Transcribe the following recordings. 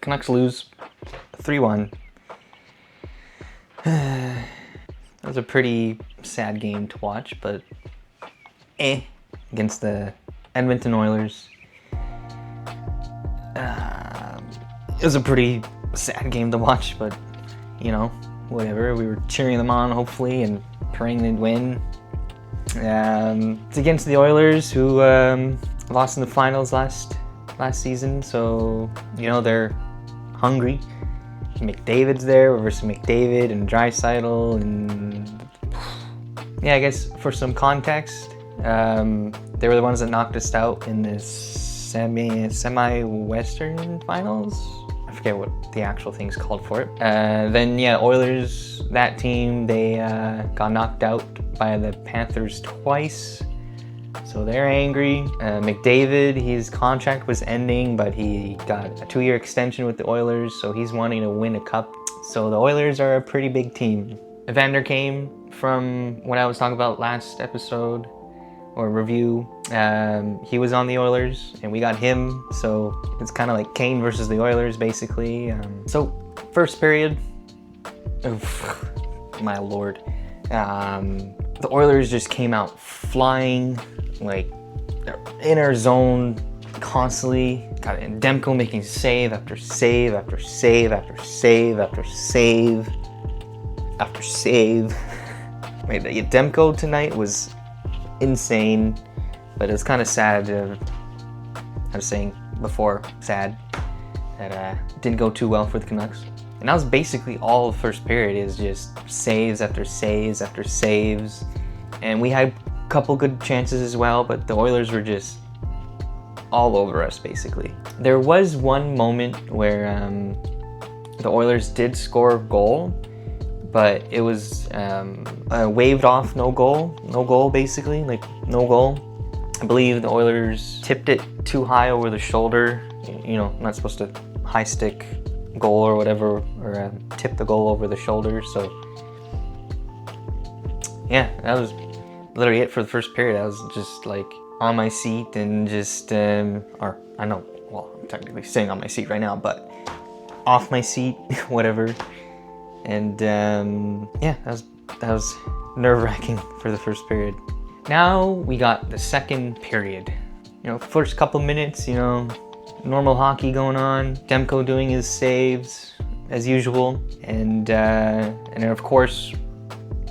Canucks lose 3-1. That was a pretty sad game to watch, but against the Edmonton Oilers. It was a pretty sad game to watch, but you know, whatever. We were cheering them on, hopefully, and praying they'd win. It's against the Oilers, who lost in the finals last season, so you know they're hungry. McDavid's there versus McDavid and Draisaitl, and yeah, I guess for some context, they were the ones that knocked us out in this semi-Western finals. I forget what the actual thing's called for it. Then yeah, Oilers, that team, they got knocked out by the Panthers twice, so they're angry. McDavid, his contract was ending, but he got a 2-year extension with the Oilers, so he's wanting to win a cup. So the Oilers are a pretty big team. Evander came from what I was talking about last episode or review. He was on the Oilers and we got him, so it's kind of like Kane versus the Oilers basically. So first period, my lord, the Oilers just came out flying, like they're in our zone constantly. Got Demko making save after save after save after save after save after save. Wait, Demko tonight was insane, but it's kind of sad. I was saying before, sad that didn't go too well for the Canucks. And that was basically all the first period, is just saves after saves after saves. And we had a couple good chances as well, but the Oilers were just all over us basically. There was one moment where the Oilers did score a goal, but it was waved off no goal basically, like no goal. I believe the Oilers tipped it too high over the shoulder. You know, not supposed to high stick goal or whatever, or tip the goal over the shoulder. So yeah, that was literally it for the first period. I was just like on my seat and just, or I know, well, I'm technically sitting on my seat right now, but off my seat, whatever. And yeah, that was nerve-wracking for the first period. Now we got the second period. You know, first couple minutes, you know, normal hockey going on. Demko doing his saves as usual, and then of course,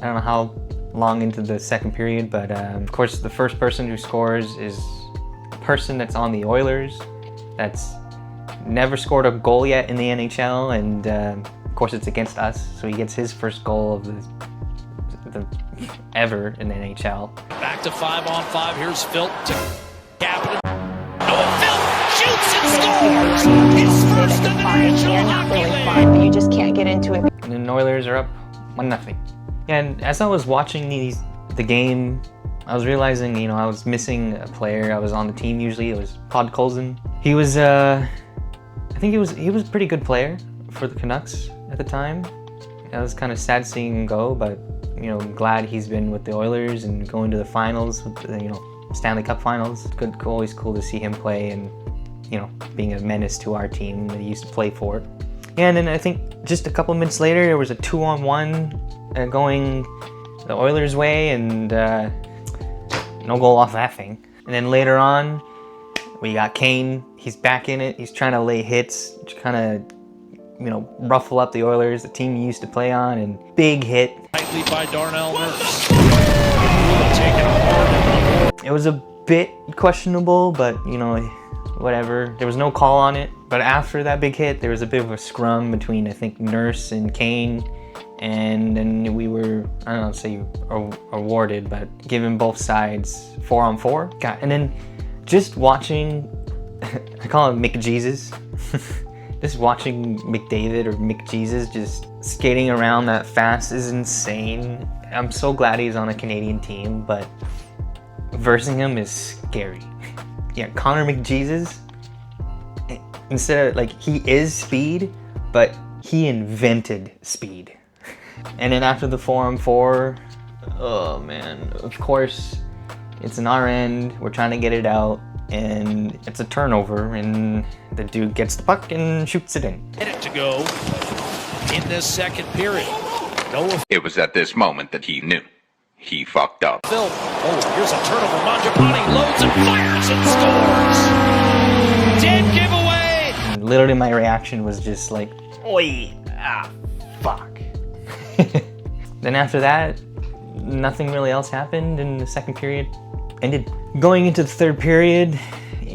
I don't know how long into the second period, but of course the first person who scores is a person that's on the Oilers that's never scored a goal yet in the NHL, and of course it's against us, so he gets his first goal of the ever in the NHL. Back to 5-on-5. Here's Phil to cap it. Oh, Phil shoots and scores! His first in the National Hockey League. But you just can't get into it. And the Oilers are up 1-0. And as I was watching the game, I was realizing, you know, I was missing a player. I was on the team usually. It was Podkolzin. He was, I think he was a pretty good player for the Canucks at the time. I was kind of sad seeing him go, but you know, glad he's been with the Oilers and going to the finals, with the, you know, Stanley Cup finals. Good, always cool to see him play and, you know, being a menace to our team that he used to play for. And then I think just a couple minutes later, there was a 2-on-1 going the Oilers' way, and no goal off that thing. And then later on, we got Kane. He's back in it. He's trying to lay hits, to kind of, you know, ruffle up the Oilers, the team he used to play on, and big hit. Tightly by Darnell Nurse. It was a bit questionable, but you know, whatever. There was no call on it. But after that big hit, there was a bit of a scrum between, I think, Nurse and Kane. And then we were, I don't know, say awarded, but given both sides 4-on-4. And then just watching, I call him McJesus. Just watching McDavid or McJesus just skating around that fast is insane. I'm so glad he's on a Canadian team, but versing him is scary. Yeah, Connor McJesus, instead of, like, he is speed, but he invented speed. And then after the 4-on-4, oh man, of course, it's an our end. We're trying to get it out. and it's a turnover, and the dude gets the puck and shoots it in. Minute to go in this second period. It was at this moment that he knew. He fucked up. Phil. Oh, here's a turnover. Mangiapane loads and fires and scores. Dead giveaway. And literally, my reaction was just like, "Oi, fuck." Then after that, nothing really else happened, and the second period ended. Going into the third period,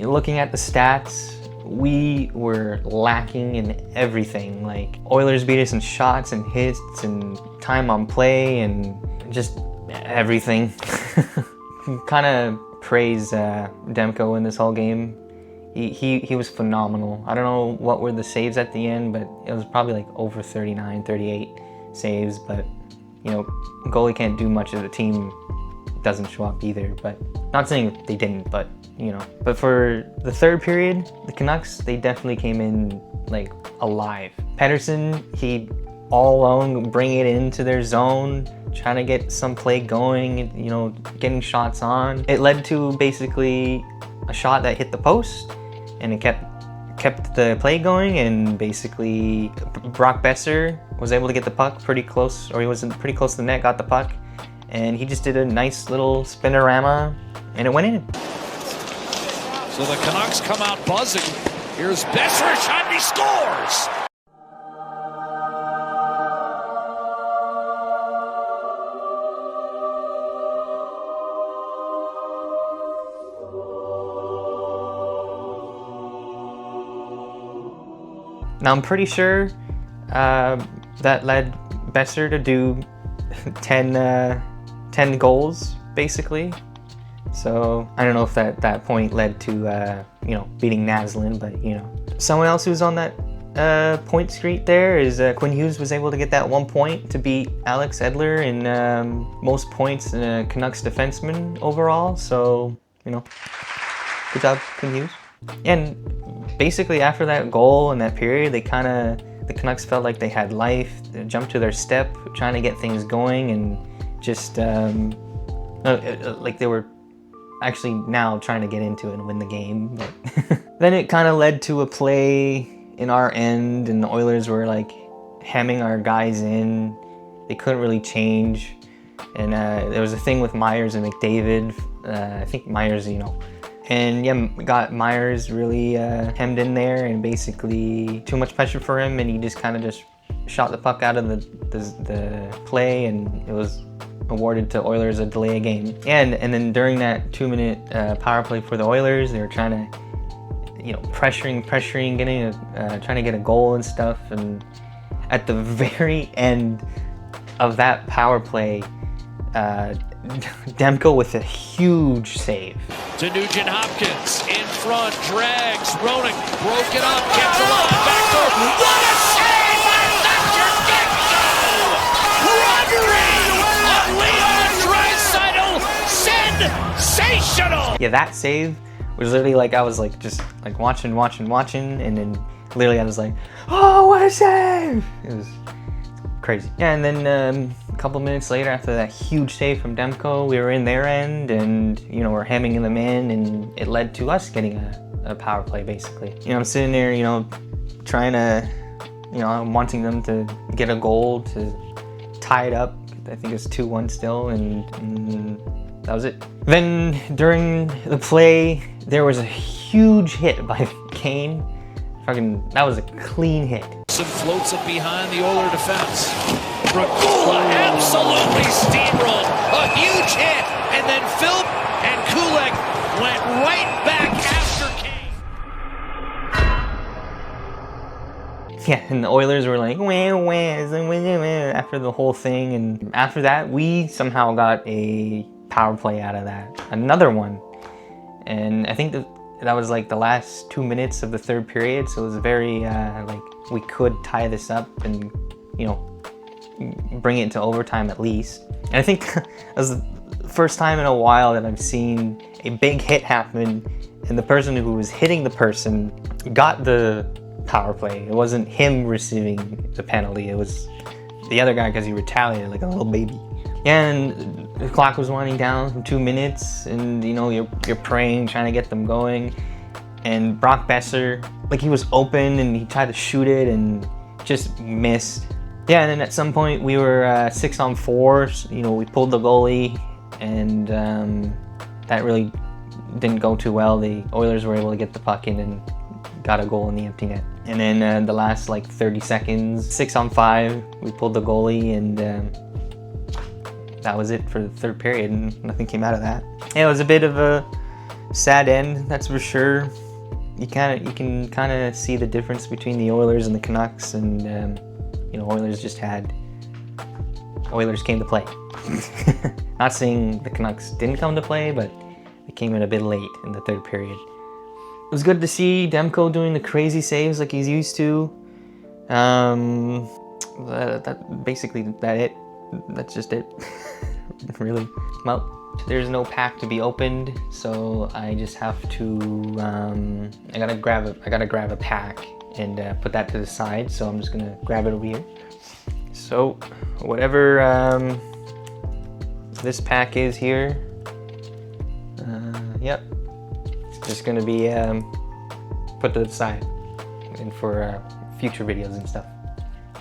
looking at the stats, we were lacking in everything. Like, Oilers beat us in shots and hits and time on play and just everything. Kind of praise Demko in this whole game. He was phenomenal. I don't know what were the saves at the end, but it was probably like over 39, 38 saves. But, you know, goalie can't do much if the team doesn't show up either. But not saying they didn't, but, you know. But for the third period, the Canucks, they definitely came in like alive. Pettersson, he all alone bring it into their zone, trying to get some play going, you know, getting shots on. It led to basically a shot that hit the post, and it kept the play going, and basically Brock Besser was able to get the puck pretty close, or he was pretty close to the net, got the puck, and he just did a nice little spinorama, and it went in. So the Canucks come out buzzing. Here's Besser, a shot, and he scores! Now, I'm pretty sure that led Besser to do 10 goals, basically. So I don't know if that point led to, you know, beating Naslin, but, you know. Someone else who's on that point streak there is Quinn Hughes was able to get that 1 point to beat Alex Edler in most points in a Canucks defenseman overall. So, you know, good job, Quinn Hughes. And basically after that goal and that period, the Canucks felt like they had life. They jumped to their step, trying to get things going, and just like they were actually now trying to get into it and win the game. But then it kind of led to a play in our end, and the Oilers were like hemming our guys in. They couldn't really change, and there was a thing with Myers and McDavid. I think Myers, you know. And yeah, got Myers really hemmed in there, and basically too much pressure for him, and he just kind of just shot the puck out of the play, and it was awarded to Oilers a delay of game. And then during that 2-minute power play for the Oilers, they were trying to, you know, pressuring, getting trying to get a goal and stuff. And at the very end of that power play, Demko with a huge save. To Nugent Hopkins, in front, drags, Roenick, broke it up, gets a line, back door. What a save by Thatcher Demko! Robbery of Leon Draisaitl, sensational! Yeah, that save was literally like, I was like just like watching, and then literally I was like, oh, what a save! It was crazy. Yeah, and then a couple minutes later, after that huge save from Demko, we were in their end, and, you know, we're hemming them in, and it led to us getting a power play, basically. You know, I'm sitting there, you know, trying to, you know, I'm wanting them to get a goal to tie it up. I think it's 2-1 still, and that was it. Then during the play, there was a huge hit by Kane. That was a clean hit. Floats it behind the Oiler defense. Regula absolutely steamrolled. A huge hit. And then Phil and Kulak went right back after Kane. Yeah, and the Oilers were like, wah, after the whole thing. And after that, we somehow got a power play out of that. Another one. And I think that was like the last 2 minutes of the third period. So it was very, like, we could tie this up and, you know, bring it to overtime at least. And I think that was the first time in a while that I've seen a big hit happen, and the person who was hitting the person got the power play. It wasn't him receiving the penalty, it was the other guy because he retaliated like a little baby. And the clock was winding down from 2 minutes, and you know, you're praying, trying to get them going. And Brock Besser, like, he was open and he tried to shoot it and just missed. Yeah, and then at some point we were 6-on-4. You know, we pulled the goalie, and that really didn't go too well. The Oilers were able to get the puck in and got a goal in the empty net. And then the last like 30 seconds, 6-on-5, we pulled the goalie, and that was it for the third period, and nothing came out of that. Yeah, it was a bit of a sad end, that's for sure. You can kind of see the difference between the Oilers and the Canucks, and you know, Oilers came to play. Not saying the Canucks didn't come to play, but they came in a bit late in the third period. It was good to see Demko doing the crazy saves like he's used to. That's just it. Really. Well, there's no pack to be opened, so I just have to. I gotta grab a pack and put that to the side. So I'm just gonna grab it over here. So whatever this pack is here, yep, it's just gonna be put to the side and for future videos and stuff.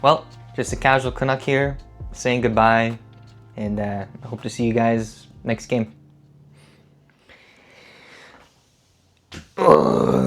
Well, just a casual Canuck here, saying goodbye, and I hope to see you guys next game. Ugh.